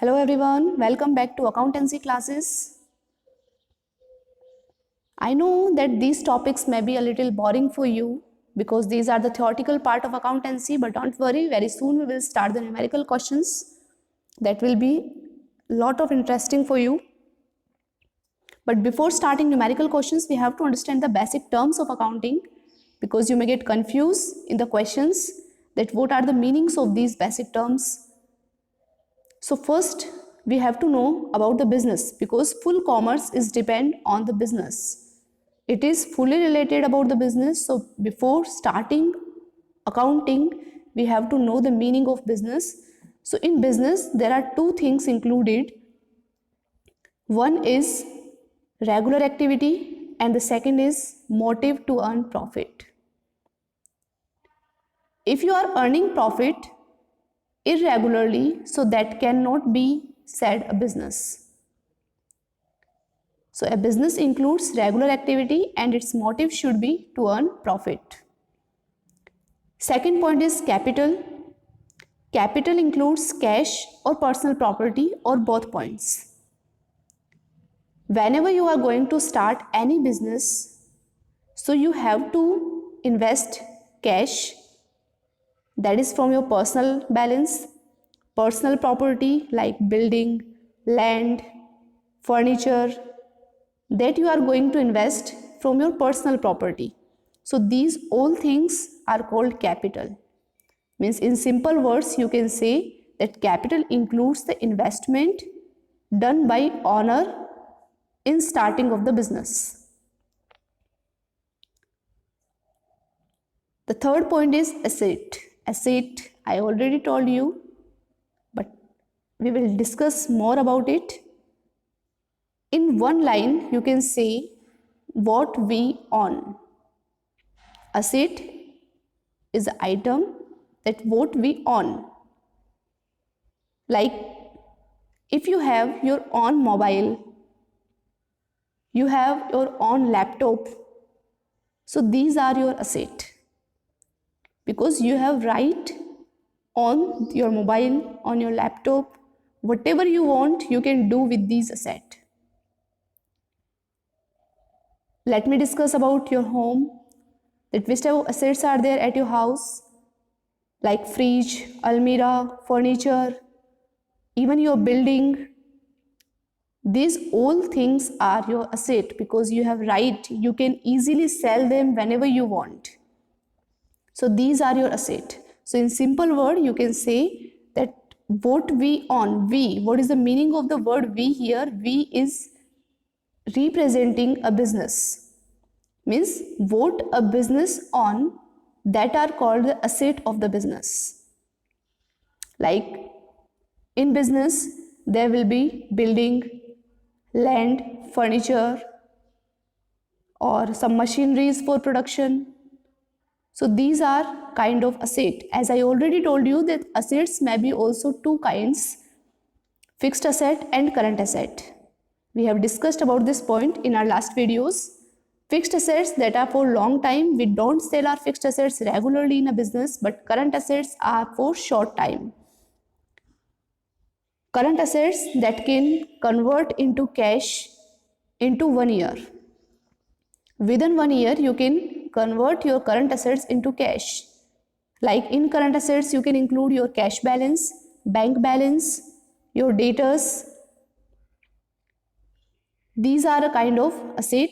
Hello everyone, welcome back to accountancy classes. I know that these topics may be a little boring for you because these are the theoretical part of accountancy, but don't worry, very soon we will start the numerical questions. That will be a lot of interesting for you. But before starting numerical questions, we have to understand the basic terms of accounting because you may get confused in the questions that what are the meanings of these basic terms. So first we have to know about the business because full commerce is depend on the business. It is fully related about the business. So before starting accounting, we have to know the meaning of business. So in business, there are two things included. One is regular activity and the second is motive to earn profit. If you are earning profit irregularly, so that cannot be said a business. So a business includes regular activity and its motive should be to earn profit. Second point is capital. Capital includes cash or personal property or both points. Whenever you are going to start any business, so you have to invest cash, that is from your personal balance, personal property like building, land, furniture, that you are going to invest from your personal property. So these all things are called capital. Means in simple words you can say that capital includes the investment done by owner in starting of the business. The third point is asset. Asset I already told you, but we will discuss more about it. In one line you can say what we own. Asset is the item that what we own. Like if you have your own mobile, you have your own laptop, so these are your asset because you have right on your mobile, on your laptop, whatever you want you can do with these assets. Let me discuss about your home, that which type of assets are there at your house, like fridge, almirah, furniture, even your building. These all things are your asset because you have right, you can easily sell them whenever you want. So these are your asset. So in simple word you can say that what we own, we, what is the meaning of the word we here? We is representing a business. Means what a business own, that are called the asset of the business. Like in business there will be building, land, furniture, or some machineries for production. So these are kind of asset. As I already told you that assets may be also two kinds, fixed asset and current asset. We have discussed about this point in our last videos. Fixed assets that are for long time, we don't sell our fixed assets regularly in a business, but current assets are for short time. Current assets that can convert into cash into 1 year. Within 1 year you can convert your current assets into cash. Like in current assets you can include your cash balance, bank balance, your debtors. These are a kind of asset,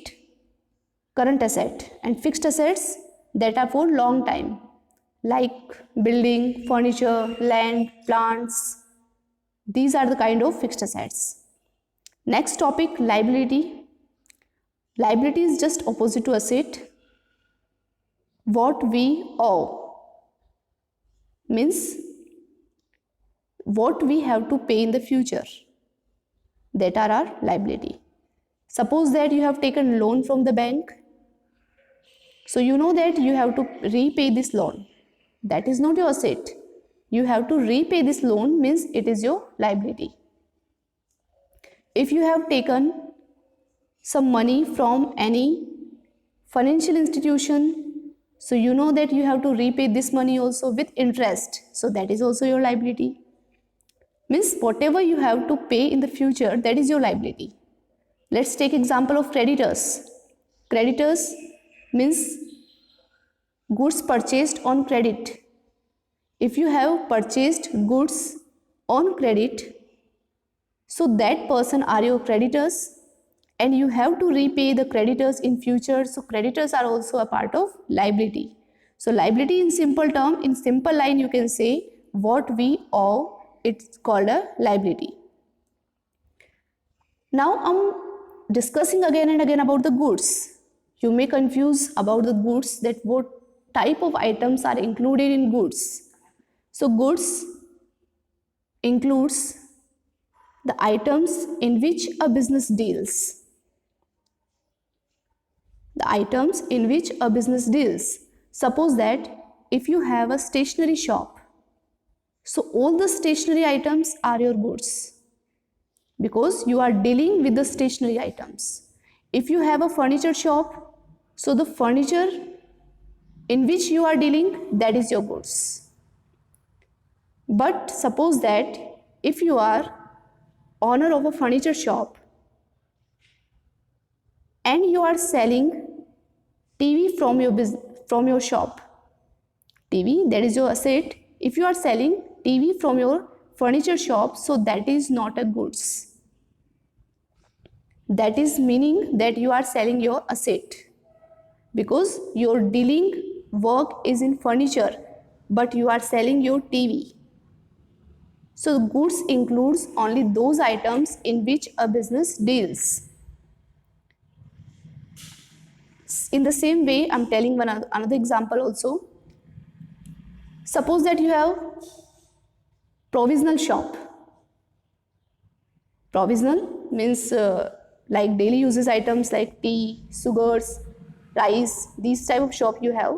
current asset. And fixed assets that are for long time, like building, furniture, land, plants. These are the kind of fixed assets. Next topic, liability. Liability is just opposite to asset. What we owe means what we have to pay in the future, that are our liability. Suppose that you have taken loan from the bank, so you know that you have to repay this loan. That is not your asset. You have to repay this loan, means it is your liability. If you have taken some money from any financial institution, so you know that you have to repay this money also with interest, so that is also your liability. Means whatever you have to pay in the future, that is your liability. Let's take example of creditors. Creditors means goods purchased on credit. If you have purchased goods on credit, so that person are your creditors and you have to repay the creditors in future. So creditors are also a part of liability. So liability in simple term, in simple line you can say what we owe, it's called a liability. Now I'm discussing again and again about the goods. You may confuse about the goods, that what type of items are included in goods. So goods includes the items in which a business deals. The items in which a business deals. Suppose that if you have a stationery shop, so all the stationery items are your goods because you are dealing with the stationery items. If you have a furniture shop, so the furniture in which you are dealing, that is your goods. But suppose that if you are owner of a furniture shop and you are selling TV from your shop, TV, that is your asset. If you are selling TV from your furniture shop, so that is not a goods. That is meaning that you are selling your asset because your dealing work is in furniture, but you are selling your TV. So goods includes only those items in which a business deals. In the same way, I'm telling another example also. Suppose that you have provisional shop. Provisional means like daily uses items like tea, sugars, rice, these type of shop you have.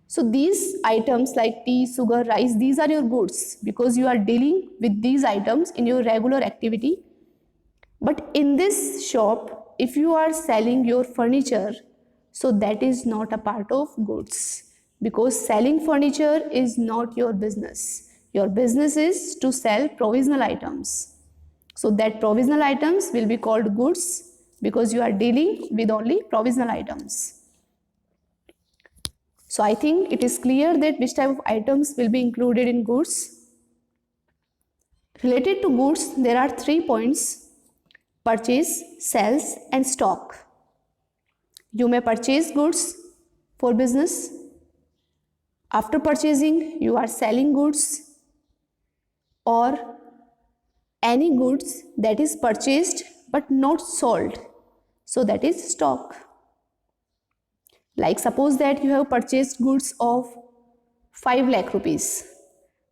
So these items like tea, sugar, rice, these are your goods because you are dealing with these items in your regular activity. But in this shop, if you are selling your furniture, so that is not a part of goods because selling furniture is not your business. Your business is to sell provisional items. So that provisional items will be called goods because you are dealing with only provisional items. So I think it is clear that which type of items will be included in goods. Related to goods, there are 3 points: purchase, sales and stock. You may purchase goods for business. After purchasing, you are selling goods, or any goods that is purchased but not sold. So that is stock. Like suppose that you have purchased goods of 5 lakh rupees,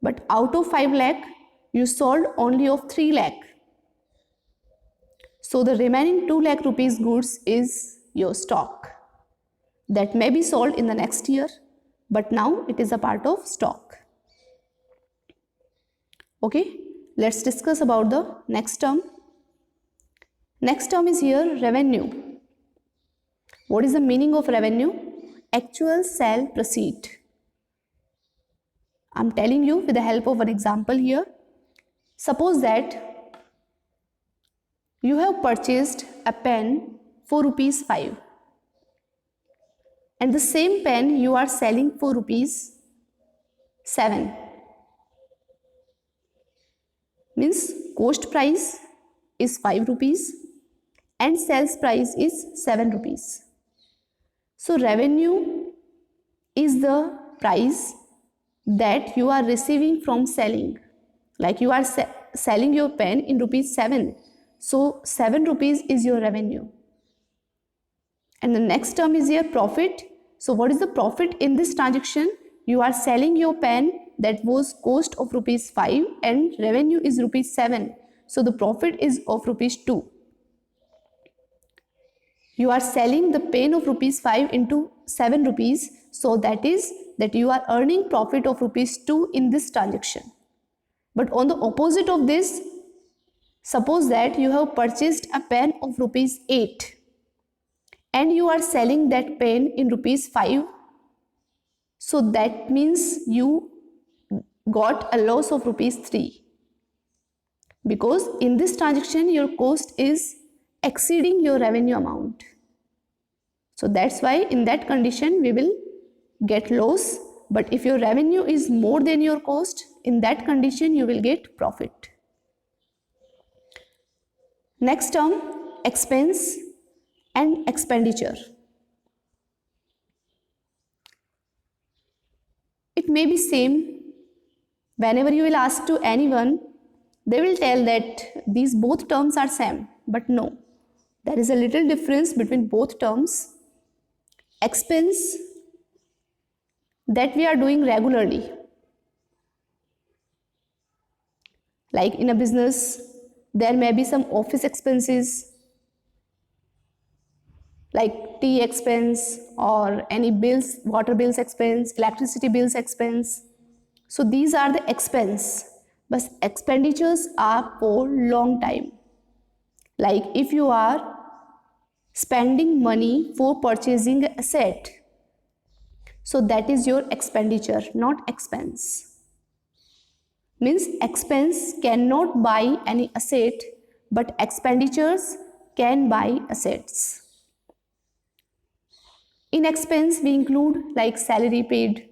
but out of 5 lakh, you sold only of 3 lakh. So the remaining 2 lakh rupees goods is your stock. That may be sold in the next year, but now it is a part of stock. Okay, let's discuss about the next term. Next term is here revenue. What is the meaning of revenue? Actual sale proceed. I'm telling you with the help of an example here. Suppose that you have purchased a pen for rupees 5 and the same pen you are selling for rupees 7. Means cost price is 5 rupees and sales price is 7 rupees. So revenue is the price that you are receiving from selling. Like you are selling your pen in rupees 7. So 7 rupees is your revenue. And the next term is your profit. So what is the profit in this transaction? You are selling your pen that was cost of rupees 5 and revenue is rupees 7. So the profit is of rupees 2. You are selling the pen of rupees 5 into 7 rupees. So that is that you are earning profit of rupees 2 in this transaction. But on the opposite of this, suppose that you have purchased a pen of rupees 8 and you are selling that pen in rupees 5. So that means you got a loss of rupees 3. because in this transaction your cost is exceeding your revenue amount. So that's why in that condition we will get loss, but if your revenue is more than your cost, in that condition you will get profit. Next term, expense and expenditure. It may be same. Whenever you will ask to anyone, they will tell that these both terms are same, but no, there is a little difference between both terms. Expense that we are doing regularly, like in a business there may be some office expenses like tea expense or any bills, water bills expense, electricity bills expense. So these are the expense, but expenditures are for long time. Like if you are spending money for purchasing an asset, so that is your expenditure, not expense. Means expense cannot buy any asset, but expenditures can buy assets. In expense we include like salary paid,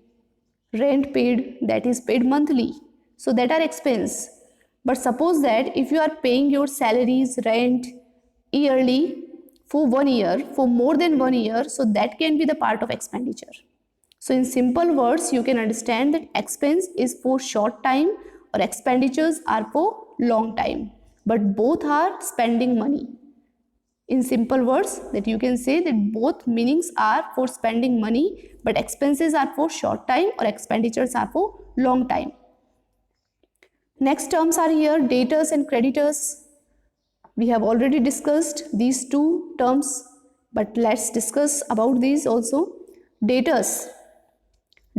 rent paid, that is paid monthly, so that are expense. But suppose that if you are paying your salaries, rent yearly for 1 year, for more than 1 year, so that can be the part of expenditure. So in simple words you can understand that expense is for short time or expenditures are for long time, but both are spending money. In simple words, that you can say that both meanings are for spending money, but expenses are for short time or expenditures are for long time. Next terms are here, debtors and creditors. We have already discussed these two terms, but let's discuss about these also. Debtors.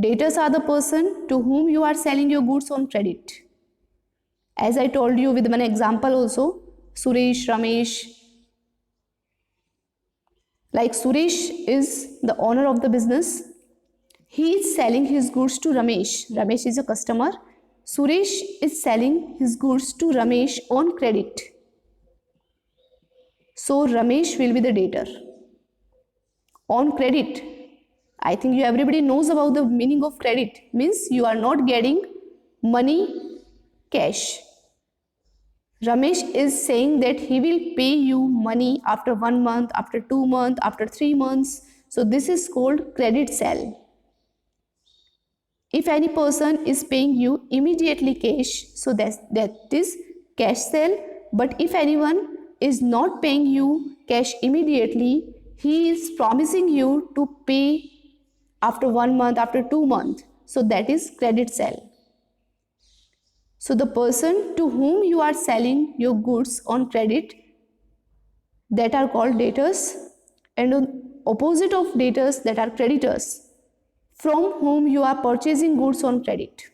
Debtors are the person to whom you are selling your goods on credit. As I told you with one example also, Suresh, Ramesh. Like Suresh is the owner of the business. He is selling his goods to Ramesh. Ramesh is a customer. Suresh is selling his goods to Ramesh on credit. So Ramesh will be the debtor. On credit. I think everybody knows about the meaning of credit. Means you are not getting money cash. Ramesh is saying that he will pay you money after 1 month, after 2 months, after 3 months. So this is called credit sale. If any person is paying you immediately cash, so that is cash sale. But if anyone is not paying you cash immediately, he is promising you to pay after 1 month, after 2 months. So that is credit sale. So the person to whom you are selling your goods on credit, that are called debtors, and on opposite of debtors, that are creditors, from whom you are purchasing goods on credit,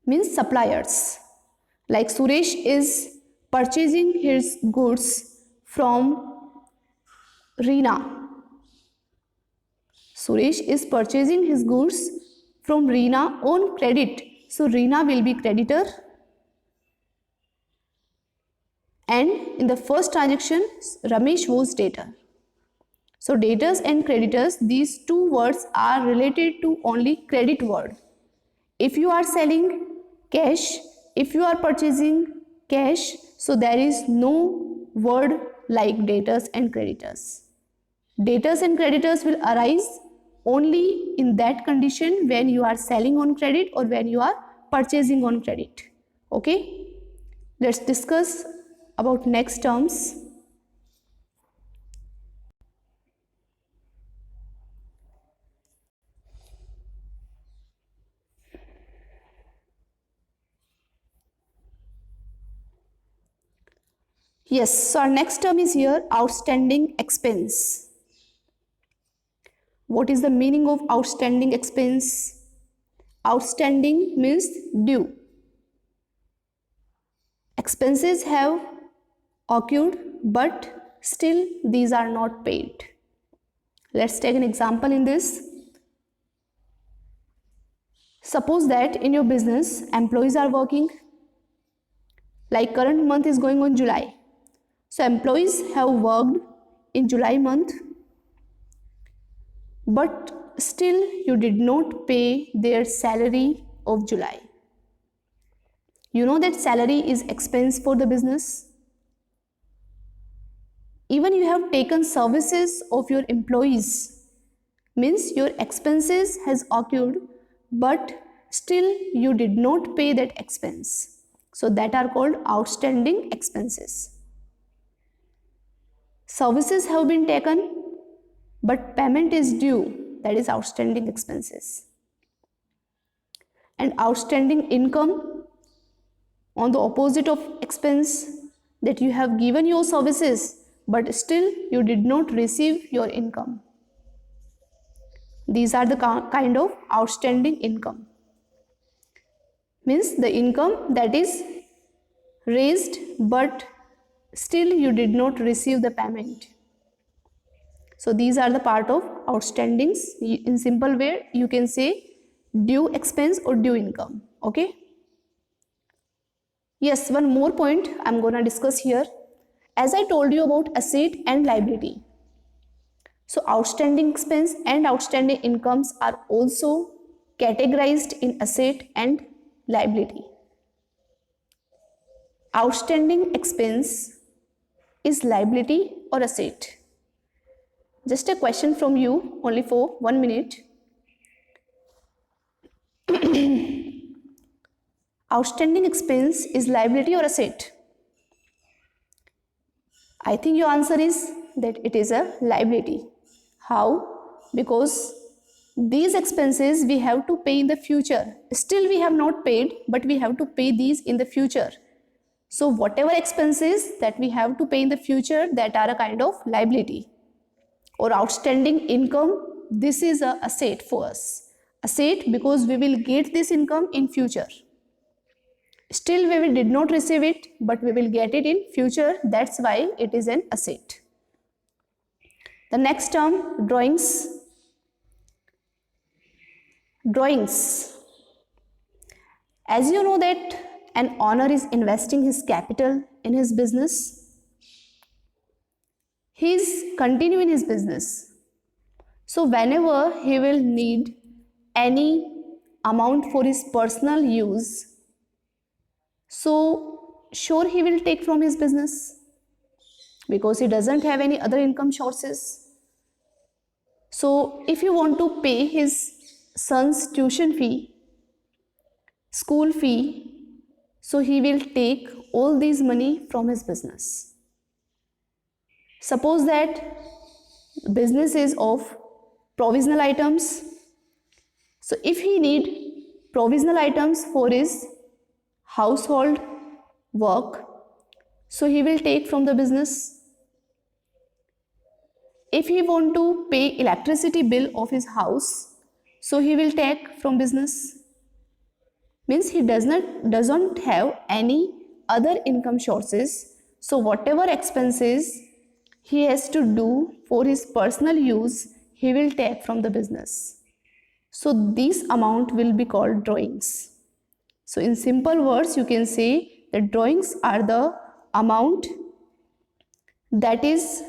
means suppliers. Like Suresh is purchasing his goods from Reena. Suresh is purchasing his goods from Reena on credit. So Reena will be creditor, and in the first transaction Ramesh was debtor. So debtors and creditors, these two words are related to only credit word. If you are selling cash, if you are purchasing cash, so there is no word like debtors and creditors. Debtors and creditors will arise only in that condition when you are selling on credit or when you are purchasing on credit. Okay? Let's discuss about next terms. Yes, so our next term is here, outstanding expense. What is the meaning of outstanding expense? Outstanding means due. Expenses have occurred, but still these are not paid. Let's take an example in this. Suppose that in your business employees are working. Like current month is going on July. So employees have worked in July month, but still you did not pay their salary of July. You know that salary is expense for the business. Even you have taken services of your employees, means your expenses has occurred, but still you did not pay that expense. So that are called outstanding expenses. Services have been taken, but payment is due, that is outstanding expenses. And outstanding income, on the opposite of expense, that you have given your services but still you did not receive your income. These are the kind of outstanding income. Means the income that is raised but still you did not receive the payment. So these are the part of outstandings. In simple way you can say due expense or due income. Okay. Yes, one more point I'm gonna discuss here. As I told you about asset and liability. So outstanding expense and outstanding incomes are also categorized in asset and liability. Outstanding expense is liability or asset? Just a question from you, only for 1 minute. Outstanding expense is liability or asset? I think your answer is that it is a liability. How? Because these expenses we have to pay in the future. Still we have not paid, but we have to pay these in the future. So whatever expenses that we have to pay in the future, that are a kind of liability. Or outstanding income, this is a asset for us. Asset because we will get this income in future. Still we did not receive it, but we will get it in future. That's why it is an asset. The next term, drawings. Drawings. As you know that an owner is investing his capital in his business, he is continuing his business. So whenever he will need any amount for his personal use, so sure he will take from his business because he doesn't have any other income sources. So if you want to pay his son's tuition fee, school fee, so he will take all these money from his business. Suppose that business is of provisional items. So if he need provisional items for his household work, so he will take from the business. If he want to pay electricity bill of his house, so he will take from business. Means he doesn't have any other income sources. So whatever expenses he has to do for his personal use, he will take from the business. So this amount will be called drawings. So in simple words, you can say that drawings are the amount that is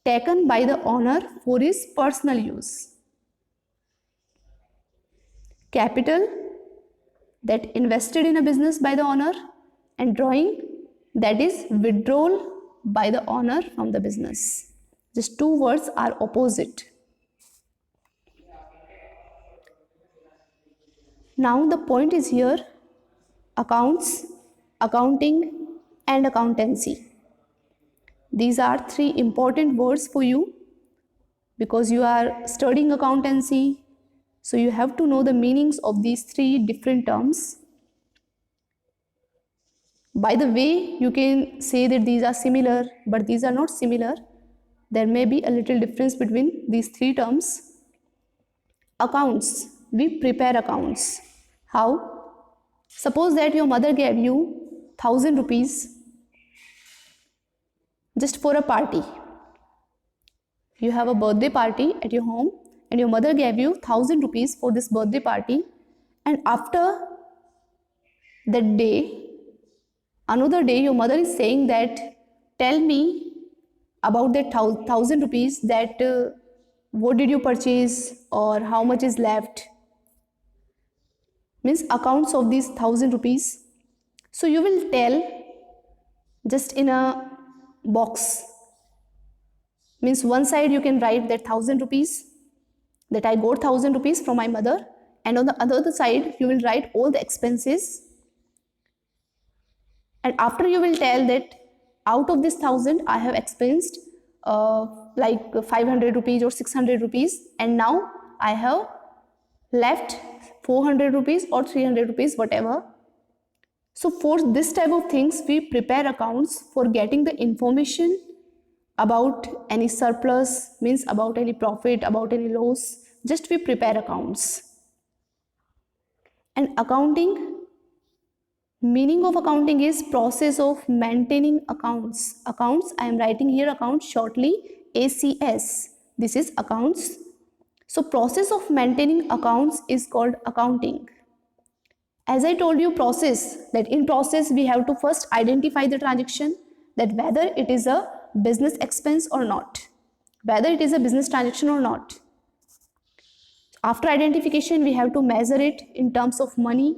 taken by the owner for his personal use. Capital that invested in a business by the owner, and drawing that is withdrawal by the owner from the business. These two words are opposite. Now the point is here, accounts, accounting and accountancy. These are three important words for you because you are studying accountancy. So you have to know the meanings of these three different terms. By the way, you can say that these are similar, but these are not similar. There may be a little difference between these three terms. Accounts, we prepare accounts. How? Suppose that your mother gave you 1000 rupees just for a party. You have a birthday party at your home and your mother gave you 1000 rupees for this birthday party, and after that day Another day your mother is saying that, tell me about that 1,000 rupees, that what did you purchase or how much is left, means accounts of these 1,000 rupees. So you will tell just in a box, means one side you can write that 1,000 rupees, that I got 1,000 rupees from my mother, and on the other side you will write all the expenses, and after you will tell that out of this 1,000 I have expensed like 500 rupees or 600 rupees, and now I have left 400 rupees or 300 rupees, whatever. So for this type of things we prepare accounts for getting the information about any surplus, means about any profit, about any loss, just we prepare accounts. And accounting, meaning of accounting is process of maintaining accounts. Accounts, I am writing here accounts shortly, ACS. This is accounts. So process of maintaining accounts is called accounting. As I told you, process, that in process we have to first identify the transaction, that whether it is a business expense or not, whether it is a business transaction or not. After identification we have to measure it in terms of money,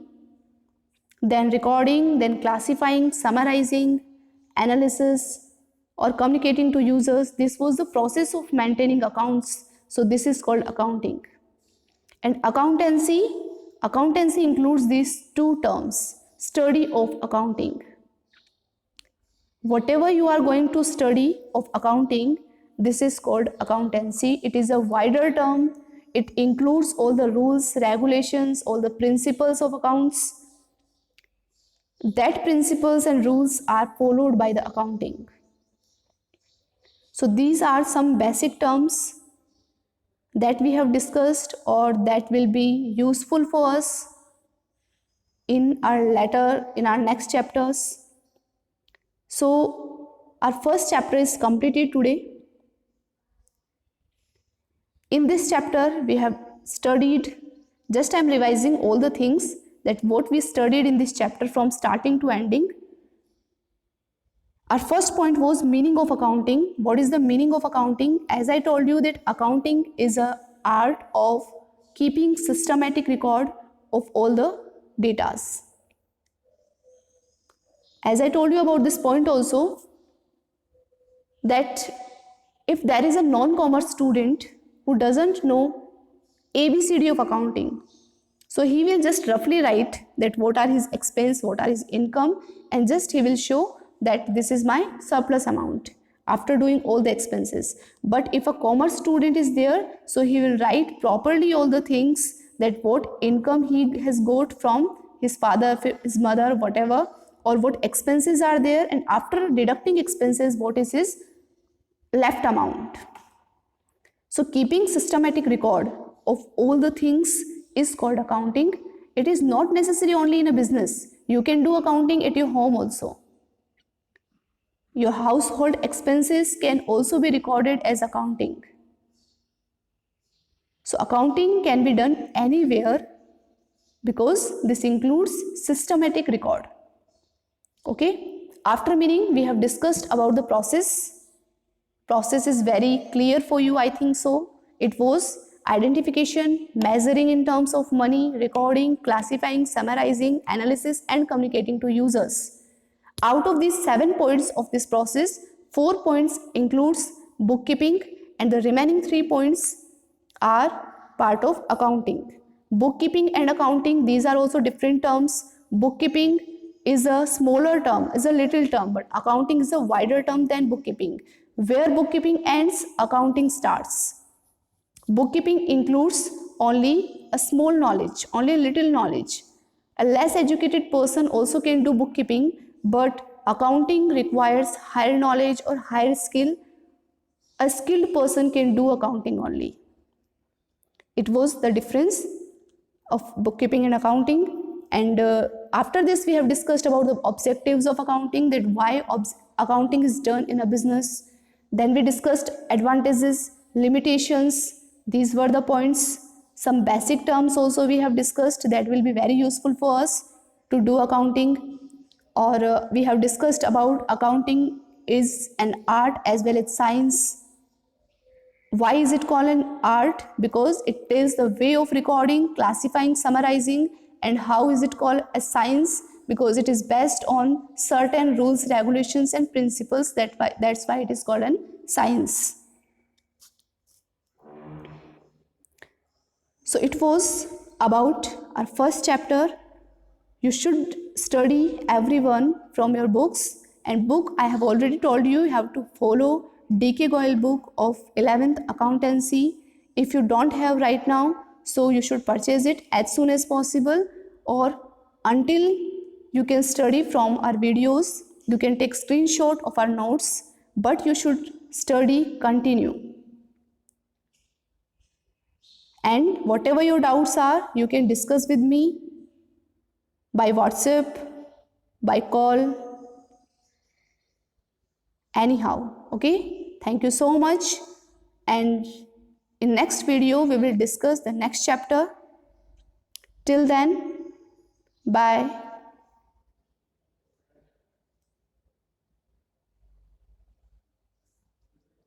then recording, then classifying, summarizing, analysis, or communicating to users. This was the process of maintaining accounts. So this is called accounting. And accountancy includes these two terms, study of accounting. Whatever you are going to study of accounting, this is called accountancy. It is a wider term. It includes all the rules, regulations, all the principles of accounts. That principles and rules are followed by the accounting. So these are some basic terms that we have discussed or that will be useful for us in our next chapters. So our first chapter is completed today. In this chapter we have studied, just I am revising all the things that what we studied in this chapter from starting to ending. Our first point was meaning of accounting. What is the meaning of accounting? As I told you that accounting is an art of keeping systematic record of all the datas. As I told you about this point also, that if there is a non-commerce student who doesn't know ABCD of accounting, so he will just roughly write that what are his expense, what are his income, and just he will show that this is my surplus amount after doing all the expenses. But if a commerce student is there, so he will write properly all the things, that what income he has got from his father, his mother, whatever, or what expenses are there, and after deducting expenses, what is his left amount. So keeping systematic record of all the things is called accounting. It is not necessary only in a business. You can do accounting at your home also. Your household expenses can also be recorded as accounting. So accounting can be done anywhere because this includes systematic record. Okay. After meaning we have discussed about the process. Process is very clear for you, I think so. It was identification, measuring in terms of money, recording, classifying, summarizing, analysis, and communicating to users. Out of these 7 points of this process, 4 points includes bookkeeping and the remaining 3 points are part of accounting. Bookkeeping and accounting, these are also different terms. Bookkeeping is a smaller term, is a little term, but accounting is a wider term than bookkeeping. Where bookkeeping ends, accounting starts. Bookkeeping includes only a small knowledge, only a little knowledge. A less educated person also can do bookkeeping, but accounting requires higher knowledge or higher skill. A skilled person can do accounting only. It was the difference of bookkeeping and accounting. And after this we have discussed about the objectives of accounting, that why accounting is done in a business. Then we discussed advantages, limitations. These were the points. Some basic terms also we have discussed that will be very useful for us to do accounting. or we have discussed about accounting is an art as well as science. Why is it called an art? Because it tells the way of recording, classifying, summarizing. And how is it called a science? Because it is based on certain rules, regulations and principles. That's why it is called an science. So it was about our first chapter. You should study everyone from your books, and book I have already told you have to follow DK Goyal book of 11th accountancy. If you don't have right now, so you should purchase it as soon as possible, or until you can study from our videos, you can take screenshot of our notes, but you should study continue. And whatever your doubts are, you can discuss with me by WhatsApp, by call, anyhow. Okay, thank you so much, and in next video we will discuss the next chapter. Till then, bye.